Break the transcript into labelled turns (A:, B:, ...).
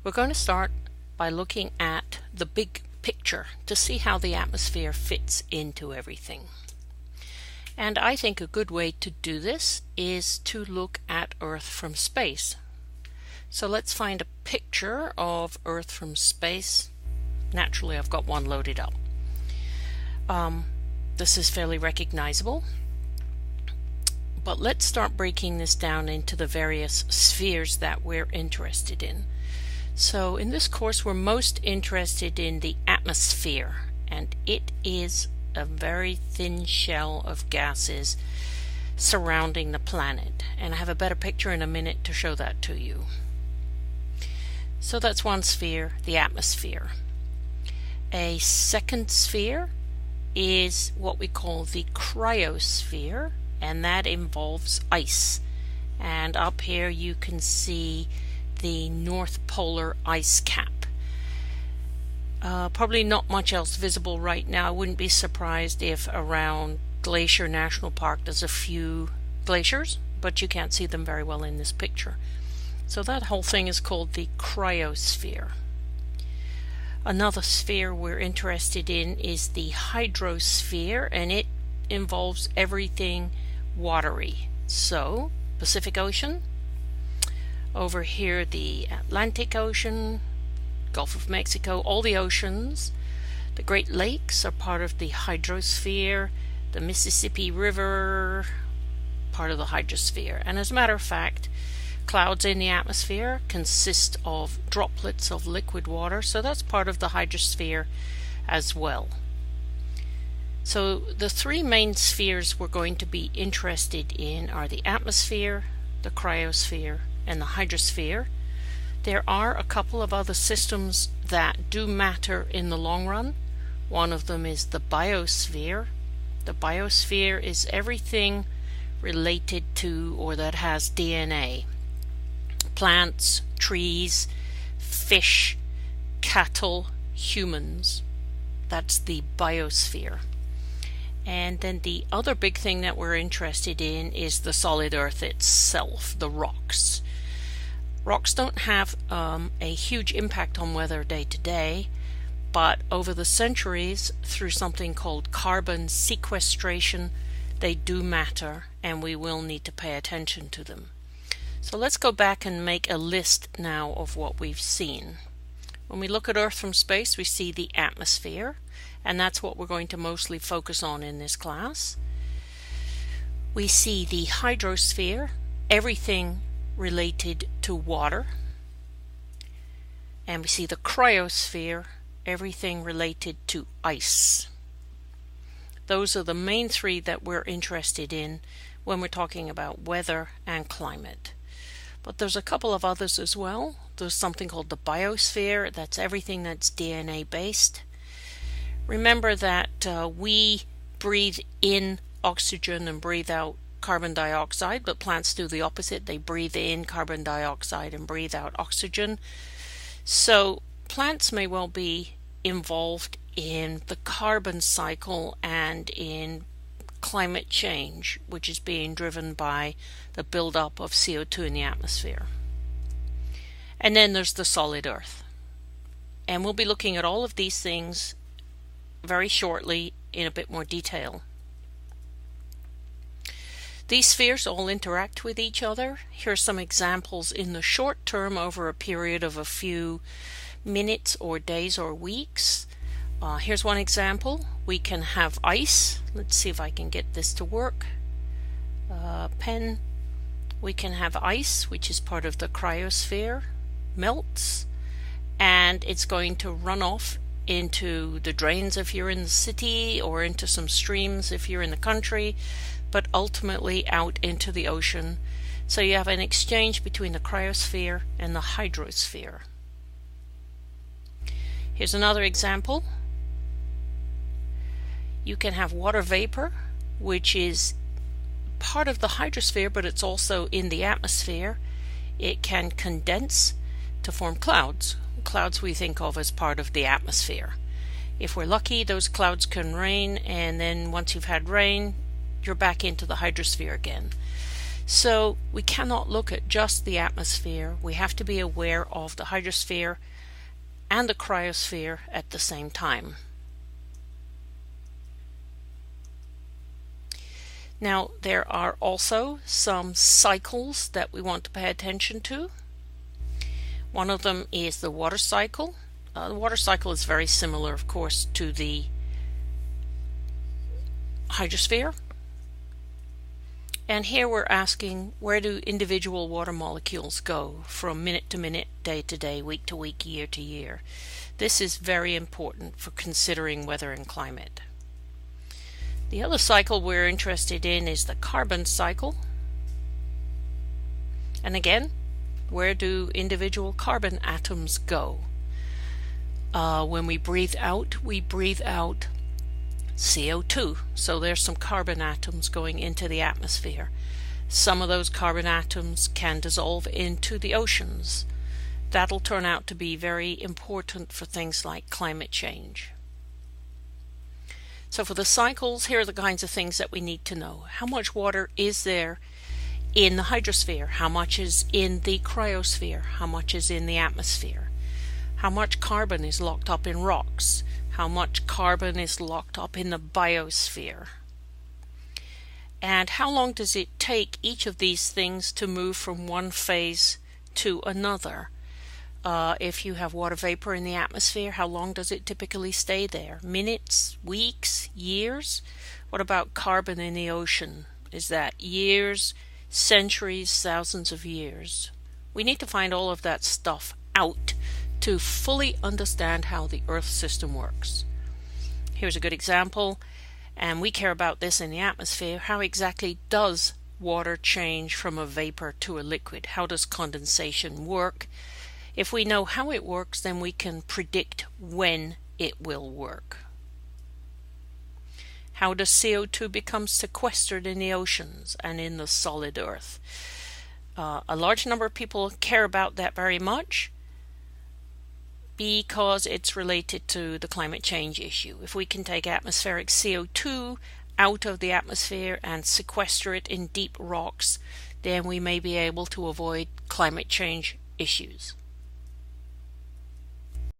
A: We're going to start by looking at the big picture to see how the atmosphere fits into everything. And I think a good way to do this is to look at Earth from space. So let's find a picture of Earth from space. Naturally, I've got one loaded up. This is fairly recognizable. But let's start breaking this down into the various spheres that we're interested in. So in this course we're most interested in the atmosphere, and it is a very thin shell of gases surrounding the planet, and I have a better picture in a minute to show that to you. So that's one sphere, the atmosphere. A second sphere is what we call the cryosphere, and that involves ice. And up here you can see the North Polar ice cap. Probably not much else visible right now. I wouldn't be surprised if around Glacier National Park there's a few glaciers, but you can't see them very well in this picture. So that whole thing is called the cryosphere. Another sphere we're interested in is the hydrosphere, and it involves everything watery. So, Pacific Ocean, over here the Atlantic Ocean, Gulf of Mexico, all the oceans. The Great Lakes are part of the hydrosphere, the Mississippi River, part of the hydrosphere. And as a matter of fact, clouds in the atmosphere consist of droplets of liquid water, so that's part of the hydrosphere as well. So the three main spheres we're going to be interested in are the atmosphere, the cryosphere, and the hydrosphere. There are a couple of other systems that do matter in the long run. One of them is the biosphere. The biosphere is everything related to or that has DNA. Plants, trees, fish, cattle, humans. That's the biosphere. And then the other big thing that we're interested in is the solid earth itself, the rocks. Rocks don't have a huge impact on weather day to day, but over the centuries, through something called carbon sequestration, they do matter, and we will need to pay attention to them. So let's go back and make a list now of what we've seen. When we look at Earth from space, we see the atmosphere, and that's what we're going to mostly focus on in this class. We see the hydrosphere, everything related to water. And we see the cryosphere, everything related to ice. Those are the main three that we're interested in when we're talking about weather and climate. But there's a couple of others as well. There's something called the biosphere. That's everything that's DNA based. Remember that we breathe in oxygen and breathe out carbon dioxide, but plants do the opposite. They breathe in carbon dioxide and breathe out oxygen. So plants may well be involved in the carbon cycle and in climate change, which is being driven by the buildup of CO2 in the atmosphere. And then there's the solid earth. And we'll be looking at all of these things very shortly in a bit more detail. These spheres all interact with each other. Here are some examples in the short term over a period of a few minutes or days or weeks. Here's one example. We can have ice. Let's see if I can get this to work. Pen. We can have ice, which is part of the cryosphere, melts, and it's going to run off into the drains if you're in the city, or into some streams if you're in the country, but ultimately out into the ocean. So you have an exchange between the cryosphere and the hydrosphere. Here's another example. You can have water vapor, which is part of the hydrosphere, but it's also in the atmosphere. It can condense to form clouds. Clouds we think of as part of the atmosphere. If we're lucky, those clouds can rain, and then once you've had rain, you're back into the hydrosphere again. So we cannot look at just the atmosphere. We have to be aware of the hydrosphere and the cryosphere at the same time. Now, there are also some cycles that we want to pay attention to. One of them is the water cycle. The water cycle is very similar, of course, to the hydrosphere. And here we're asking, where do individual water molecules go from minute to minute, day to day, week to week, year to year? This is very important for considering weather and climate. The other cycle we're interested in is the carbon cycle. And again, where do individual carbon atoms go? When we breathe out CO2. So there's some carbon atoms going into the atmosphere. Some of those carbon atoms can dissolve into the oceans. That'll turn out to be very important for things like climate change. So for the cycles, here are the kinds of things that we need to know. How much water is there in the hydrosphere? How much is in the cryosphere? How much is in the atmosphere? How much carbon is locked up in rocks? How much carbon is locked up in the biosphere? And how long does it take each of these things to move from one phase to another? If you have water vapor in the atmosphere, how long does it typically stay there? Minutes, weeks, years? What about carbon in the ocean? Is that years, centuries, thousands of years? We need to find all of that stuff out to fully understand how the Earth system works. Here's a good example, and we care about this in the atmosphere. How exactly does water change from a vapor to a liquid? How does condensation work? If we know how it works, then we can predict when it will work. How does CO2 become sequestered in the oceans and in the solid Earth? A large number of people care about that very much because it's related to the climate change issue. If we can take atmospheric CO2 out of the atmosphere and sequester it in deep rocks, then we may be able to avoid climate change issues.